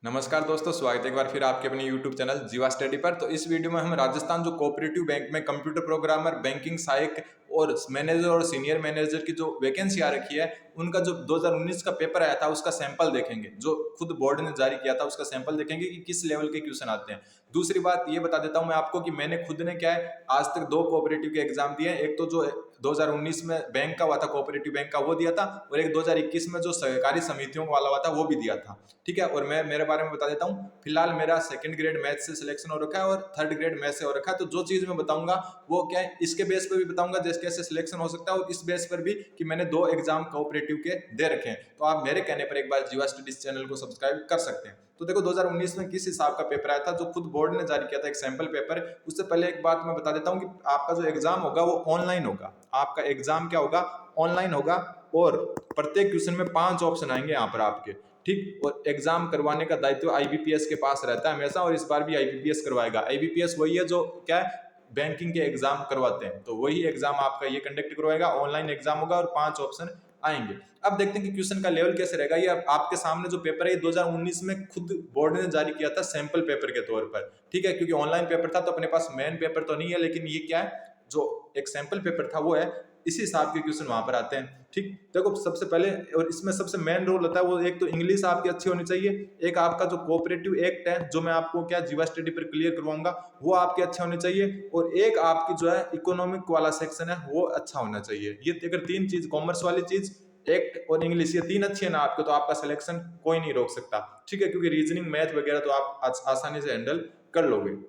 नमस्कार दोस्तों, स्वागत है एक बार फिर आपके अपने YouTube चैनल जीवा स्टडी पर। तो इस वीडियो में हम राजस्थान जो कोऑपरेटिव बैंक में कंप्यूटर प्रोग्रामर, बैंकिंग सहायक और मैनेजर और सीनियर मैनेजर की जो वैकेंसी आ रखी है, उनका जो 2019 का पेपर आया था उसका सैंपल देखेंगे। जो खुद बोर्ड ने जारी किया था उसका सैंपल देखेंगे कि किस लेवल के क्वेश्चन आते हैं। दूसरी बात ये बता देता हूं मैं आपको कि मैंने खुद ने क्या है, आज तक 2 कोऑपरेटिव के एग्जाम दिए हैं। एक तो जो 2019 में बैंक का हुआ था, कोऑपरेटिव बैंक का, वो दिया था, और एक 2021 में जो सहकारी समितियों वाला हुआ था वो भी दिया था। ठीक है, और मैं मेरे बारे में बता देता हूँ। फिलहाल मेरा सेकंड ग्रेड मैथ से सिलेक्शन हो रखा है और थर्ड ग्रेड मैथ से हो रखा है। तो जो चीज मैं बताऊंगा वो क्या है, इसके बेस पर भी बताऊंगा जैसे कैसे सिलेक्शन हो सकता है, और इस बेस पर भी कि मैंने 2 एग्जाम कोऑपरेटिव के दे रखे हैं। तो आप मेरे कहने पर एक बार जीवा स्टडीज चैनल को सब्सक्राइब कर सकते हैं। तो देखो 2019 में किस हिसाब का पेपर आया था, जो खुद बोर्ड ने जारी किया था, एक सैंपल पेपर। उससे पहले एक बात मैं बता देता हूँ कि आपका जो एग्जाम होगा वो ऑनलाइन होगा। आपका एग्जाम क्या होगा, ऑनलाइन होगा, और प्रत्येक क्वेश्चन में 5 ऑप्शन आएंगे यहाँ पर आपके। ठीक, और एग्जाम करवाने का दायित्व आईबीपीएस के पास रहता है हमेशा, और इस बार भी आईबीपीएस करवाएगा। आईबीपीएस वही है जो क्या है, बैंकिंग के एग्जाम करवाते हैं, तो वही एग्जाम आपका ये कंडक्ट करवाएगा। ऑनलाइन एग्जाम होगा और 5 ऑप्शन आएंगे। अब देखते हैं कि क्वेश्चन का लेवल कैसे रहेगा। ये आपके सामने जो पेपर है ये 2019 में खुद बोर्ड ने जारी किया था सैंपल पेपर के तौर पर। ठीक है, क्योंकि ऑनलाइन पेपर था तो अपने पास मेन पेपर तो नहीं है, लेकिन ये क्या है, जो एक सैंपल पेपर था वो है, इसी हिसाब के क्वेश्चन वहां पर आते हैं। ठीक, देखो सबसे पहले, और इसमें सबसे मेन रोल होता है वो, एक तो इंग्लिश आपकी अच्छी होनी चाहिए, एक आपका जो कोऑपरेटिव एक्ट है जो मैं आपको क्या जीवा स्टडी पर क्लियर करवाऊंगा वो आपके अच्छे होने चाहिए, और एक आपकी जो है इकोनॉमिक वाला सेक्शन है वो अच्छा होना चाहिए। ये अगर 3 चीज, कॉमर्स वाली चीज, एक्ट और इंग्लिश, ये 3 अच्छी है ना आपको, तो आपका सिलेक्शन कोई नहीं रोक सकता। ठीक है, क्योंकि रीजनिंग, मैथ वगैरह तो आप आसानी से हैंडल कर लोगे।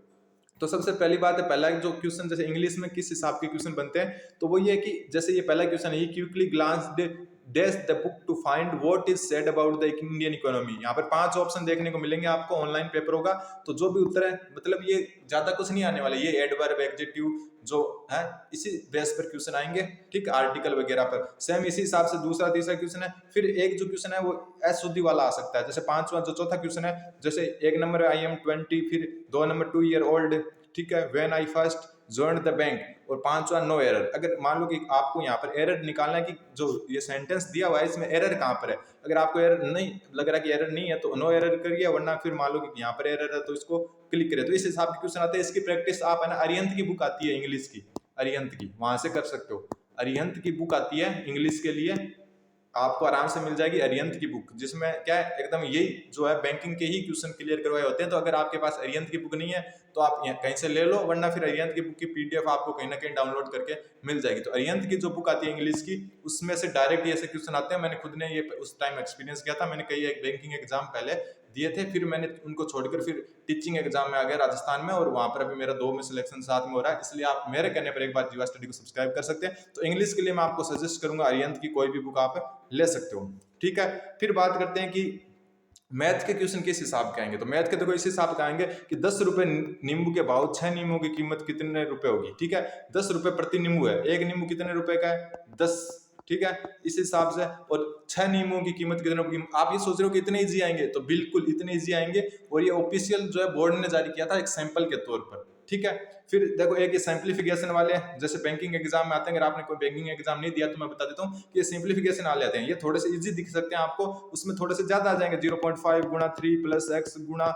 तो सबसे पहली बात है, पहला जो क्वेश्चन, जैसे इंग्लिश में किस हिसाब के क्वेश्चन बनते हैं, तो वो ये है कि जैसे ये पहला क्वेश्चन है, ये quickly glance dash the book to find what is said about the Indian economy. यहाँ पर 5 ऑप्शन देखने को मिलेंगे आपको, ऑनलाइन पेपर होगा। तो जो भी उत्तर है, मतलब ये ज्यादा कुछ नहीं आने वाला, ये एडवर्ब, एडजेक्टिव जो है इसी बेस पर क्वेश्चन आएंगे। ठीक, आर्टिकल वगैरह पर सेम इसी हिसाब से दूसरा तीसरा क्वेश्चन है। फिर एक जो क्वेश्चन है वो अशुद्धि वाला आ सकता है। जैसे पांचवा जो चौथा क्वेश्चन है, जैसे 1 नंबर आई एम 20, फिर 2 नंबर 2 ईयर ओल्ड, ठीक है, when I first joined the bank, और 5वां नो एरर। अगर मान लो कि आपको यहाँ पर एरर निकालना है कि जो ये सेंटेंस दिया हुआ है इसमें एरर कहाँ पर है, अगर आपको एरर नहीं लग रहा कि एरर नहीं है तो नो एरर करिए, वरना फिर मान लो कि यहाँ पर एरर है तो इसको क्लिक करें। तो इस हिसाब के क्वेश्चन आते हैं। इसकी प्रैक्टिस आप है ना, अरिहंत की बुक आती है इंग्लिश की, अरिहंत की, वहां से कर सकते हो। अरिहंत की बुक आती है इंग्लिश के लिए, आपको आराम से मिल जाएगी अरिहंत की बुक, जिसमें क्या है, एकदम यही जो है बैंकिंग के ही क्वेश्चन क्लियर करवाए होते हैं। तो अगर आपके पास अरिहंत की बुक नहीं है तो आप कहीं से ले लो, वरना फिर अरिहंत की बुक की पीडीएफ आपको कहीं ना कहीं डाउनलोड करके मिल जाएगी। तो अरिहंत की जो बुक आती है इंग्लिश की, उसमें से डायरेक्ट ऐसे क्वेश्चन आते हैं। मैंने खुद ने ये उस टाइम एक्सपीरियंस किया था, मैंने कई एक बैंकिंग एग्जाम पहले दिए थे, फिर मैंने उनको छोड़कर फिर टीचिंग एग्जाम में आ गया राजस्थान में, और वहां पर अभी मेरा 2 में सिलेक्शन साथ में हो रहा है। इसलिए आप मेरे कहने पर एक बार जीवा स्टडी को सब्सक्राइब कर सकते हैं। तो इंग्लिश के लिए मैं आपको सजेस्ट करूंगा अरिहंत की कोई भी बुक आप ले सकते हो। ठीक है, फिर बात करते हैं कि मैथ के क्वेश्चन किस हिसाब के आएंगे। तो मैथ के देखो इस हिसाब के आएंगे कि 10 रुपए नींबू के भाव, 6 नींबू की कीमत कितने रुपए होगी। ठीक है, 10 रुपए प्रति नींबू है, एक नींबू कितने रुपए का है, 10। ठीक है, इस हिसाब से, और 6 नींबू की कीमत कितने रुपए की। आप ये सोच रहे हो कि इतने इजी आएंगे, तो बिल्कुल इतने इजी आएंगे, और ये ऑफिशियल जो है बोर्ड ने जारी किया था एक सैंपल के तौर पर। ठीक है, फिर देखो एक ये सिंप्लीफिकेशन वाले, जैसे बैंकिंग एग्जाम में आते हैं, अगर आपने कोई बैंकिंग एग्जाम नहीं दिया तो मैं बता देता हूँ कि ये सिंप्लीफिकेशन आ जाते हैं। ये थोड़े से इजी दिख सकते हैं आपको, उसमें थोड़े से ज्यादा आ जाएंगे, 0.5 गुणा 3 प्लस एक्स गुणा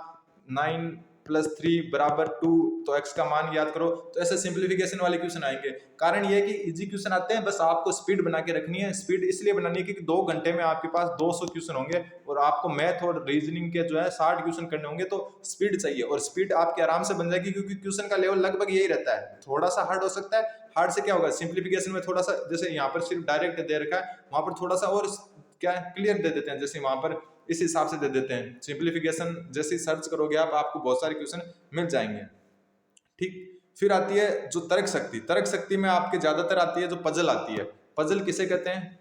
9 प्लस 3 बराबर 2, तो एक्स का मान याद करो। तो ऐसे सिंप्लीफिकेशन वाले क्वेश्चन आएंगे। कारण ये है कि इजी क्वेश्चन आते हैं, बस आपको स्पीड बना के रखनी है। स्पीड इसलिए बनानी है क्योंकि 2 घंटे में आपके पास 200 क्वेश्चन होंगे, और आपको मैथ और रीजनिंग के जो है 60 क्वेश्चन करने होंगे, तो स्पीड चाहिए, और स्पीड आपके आराम से बन जाएगी, क्योंकि क्वेश्चन का लेवल लगभग यही रहता है। थोड़ा सा हार्ड हो सकता है, हार्ड से क्या होगा, सिंप्लीफिकेशन में थोड़ा सा, जैसे यहाँ पर सिर्फ डायरेक्ट दे रखा है, वहां पर थोड़ा सा और क्या क्लियर दे देते हैं, जैसे वहां पर इस हिसाब से दे देते हैं। सिंप्लीफिकेशन जैसे सर्च करोगे आप, आपको बहुत सारे क्वेश्चन मिल जाएंगे। ठीक, फिर आती है जो तर्क शक्ति। तर्क शक्ति में आपके ज्यादातर आती है जो पजल आती है। पजल किसे कहते हैं,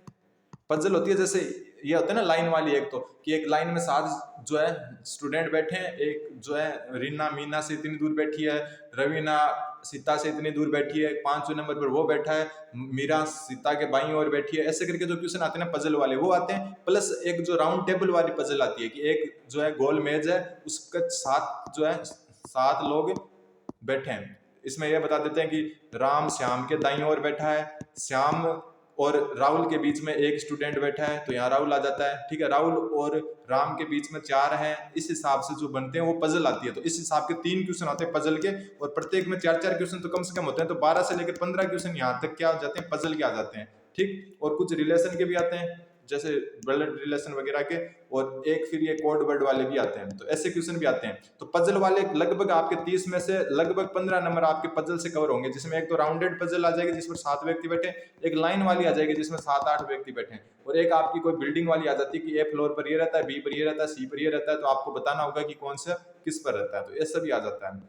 पजल होती है जैसे ये होता है ना लाइन वाली, एक तो कि एक लाइन में 7 जो है स्टूडेंट बैठे हैं, एक जो है रीना मीना से इतनी दूर बैठी है, रवीना सीता से इतनी दूर बैठी है, 5वें नंबर पर वो बैठा है, मीरा सीता के बाईं ओर बैठी है। ऐसे करके जो क्वेश्चन आते हैं ना पजल वाले, वो आते हैं। प्लस एक जो राउंड टेबल वाली पजल आती है कि एक जो है गोल मेज है, उसका 7 जो है 7 लोग बैठे हैं। इसमें यह बता देते हैं कि राम श्याम के दाईं ओर बैठा है, श्याम और राहुल के बीच में एक स्टूडेंट बैठा है तो यहाँ राहुल आ जाता है, ठीक है। राहुल और राम के बीच में 4 हैं, इस हिसाब से जो बनते हैं वो पजल आती है। तो इस हिसाब के 3 क्वेश्चन आते हैं पजल के, और प्रत्येक में 4-4 क्वेश्चन तो कम से कम होते हैं। तो 12 से लेकर 15 क्वेश्चन यहाँ तक क्या हो जाते हैं, पजल के आ जाते हैं, ठीक। और कुछ रिलेशन के भी आते हैं, जैसे ब्लड रिलेशन वगैरह के, और एक फिर ये कोड वर्ड वाले भी आते हैं, तो ऐसे क्वेश्चन भी आते हैं। तो पजल वाले लगभग आपके 30 में से लगभग 15 नंबर आपके पजल से कवर होंगे, जिसमें एक तो राउंडेड पजल आ जाएगी जिसमें 7 व्यक्ति बैठे, एक लाइन वाली आ जाएगी जिसमें 7-8 व्यक्ति बैठे हैं, और एक आपकी कोई बिल्डिंग वाली आ जाती है कि ए फ्लोर पर ये रहता है, बी पर ये रहता है, सी पर ये रहता है, तो आपको बताना होगा कि कौन सा किस पर रहता है। तो ये सभी आ जाता है।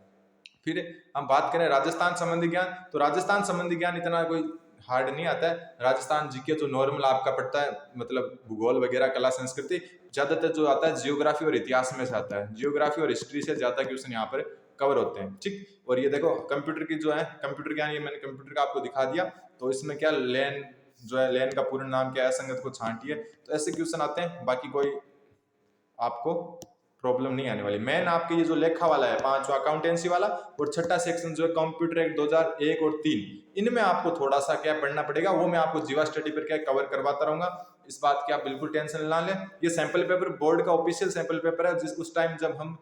फिर हम बात करें राजस्थान संबंधी ज्ञान, तो राजस्थान संबंधी ज्ञान इतना कोई हार्ड नहीं आता है। राजस्थान जीके जो नॉर्मल आपका पड़ता है, मतलब भूगोल वगैरह, कला संस्कृति, ज्यादातर जो आता है जियोग्राफी और इतिहास में से आता है। जियोग्राफी और हिस्ट्री से ज्यादा क्वेश्चन यहाँ पर कवर होते हैं, ठीक। और ये देखो कंप्यूटर की जो है कंप्यूटर ज्ञान, ये मैंने कंप्यूटर का आपको दिखा दिया। तो इसमें क्या लेन जो है, लेन का पूर्ण नाम क्या है, संगत को छांटिए, तो ऐसे क्वेश्चन आते हैं। बाकी कोई आपको प्रॉब्लम नहीं आने वाली। मेन आपके ये जो लेखा वाला है, 5वां अकाउंटेंसी वाला, और छठा सेक्शन जो है कंप्यूटर एक्ट 2001 और 3, इनमें आपको थोड़ा सा क्या पढ़ना पड़ेगा, वो मैं आपको जीवा स्टडी पर क्या कवर करवाता रहूंगा। इस बात की आप बिल्कुल टेंशन ना लें। ये सैंपल पेपर बोर्ड का ऑफिशियल सैंपल पेपर है, जिस उस टाइम जब हम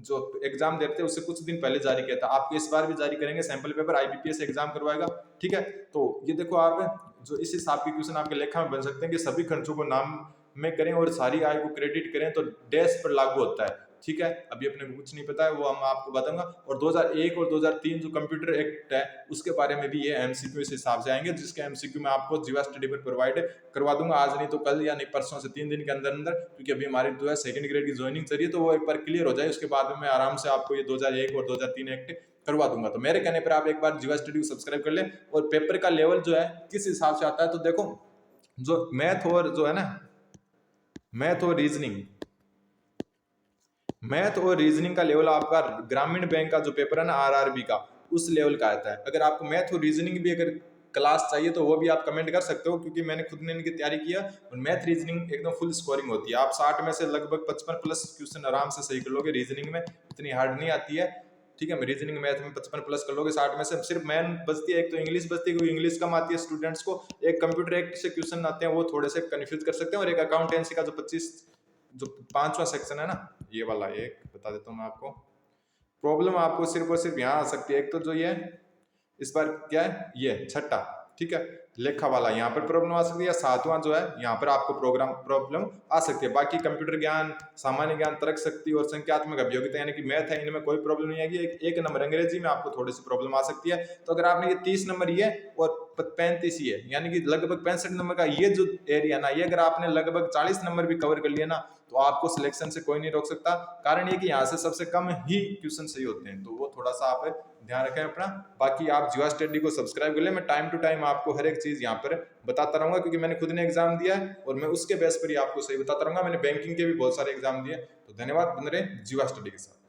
जो एग्जाम देते हैं उससे कुछ दिन पहले जारी किया था। आपको इस बार भी जारी करेंगे सैंपल पेपर, IBPS एग्जाम करवाएगा, ठीक है। तो ये देखो आप जो इस हिसाब के क्वेश्चन आपके लेखा में बन सकते हैं कि सभी खर्चों को नाम में करें और सारी आय को क्रेडिट करें तो डैश पर लागू होता है, ठीक है। अभी अपने को कुछ नहीं पता है, वो हम आपको बताऊंगा। और 2001 और 2003 जो कंप्यूटर एक्ट है उसके बारे में भी ये MCQ इस हिसाब से आएंगे, जिसके MCQ मैं आपको जीवा स्टडी पर प्रोवाइड करवा दूंगा, आज नहीं तो कल या नहीं परसों से 3 दिन के अंदर अंदर, क्योंकि अभी हमारी जो है 2nd ग्रेड की ज्वाइनिंग चल रही है, तो वो एक बार क्लियर हो जाए उसके बाद में मैं आराम से आपको ये 2001 और 2003 एक्ट करवा दूंगा। तो मेरे कहने पर आप एक बार जीवा स्टडी को सब्सक्राइब कर ले। और पेपर का लेवल जो है किस हिसाब से आता है, तो देखो जो मैथ और जो है ना, मैथ और रीजनिंग का लेवल आपका ग्रामीण बैंक का जो पेपर है ना RRB का, उस लेवल का आता है। अगर आपको मैथ और रीजनिंग भी अगर क्लास चाहिए तो वो भी आप कमेंट कर सकते हो, क्योंकि मैंने खुद ने इनकी तैयारी किया, और मैथ रीजनिंग एकदम फुल स्कोरिंग होती है। आप 60 में से लगभग 55 प्लस क्वेश्चन आराम से सही कर लोगे। रीजनिंग में इतनी हार्ड नहीं आती है, ठीक है। रीजनिंग मैथ में 55 प्लस कर लोगे 60 में से। सिर्फ मैन बचती है एक तो इंग्लिश बचती है, क्योंकि इंग्लिश कम आती है स्टूडेंट्स को। एक कंप्यूटर एक्ट से क्वेश्चन आते हैं, वो थोड़े से कंफ्यूज कर सकते हैं, और एक अकाउंटेंसी का जो 5वां सेक्शन है ना, ये वाला एक बता देता हूँ मैं आपको। प्रॉब्लम आपको सिर्फ और सिर्फ यहाँ आ सकती है, एक तो जो ये इस बार क्या है, ये छठा, ठीक है, लेखा वाला, यहाँ पर प्रॉब्लम आ सकती है। 7वां जो है यहाँ पर आपको प्रोग्राम प्रॉब्लम आ सकती है। बाकी कंप्यूटर ज्ञान, सामान्य ज्ञान, तर्क शक्ति और संख्यात्मक अभियोगिता यानी कि मैथ है, इनमें कोई प्रॉब्लम नहीं आएगी। एक नंबर अंग्रेजी में आपको थोड़ी सी प्रॉब्लम आ सकती है। तो अगर आपने ये 30 नंबर ये और 35 ये, यानी कि लगभग 65 नंबर का ये जो एरिया ना, ये अगर आपने लगभग 40 नंबर भी कवर कर लिया ना, तो आपको सिलेक्शन से कोई नहीं रोक सकता। कारण ये कि यहाँ से सबसे कम ही क्वेश्चन सही होते हैं, तो वो थोड़ा सा आप ध्यान रखें अपना। बाकी आप जीवा स्टडी को सब्सक्राइब कर ले, मैं टाइम टू टाइम आपको हर एक चीज यहाँ पर बताता रहूंगा, क्योंकि मैंने खुद ने एग्जाम दिया है और मैं उसके बेस पर ही आपको सही बताता रहूंगा। मैंने बैंकिंग के भी बहुत सारे एग्जाम दिए। तो धन्यवाद, बने रहे जीवा स्टडी के साथ।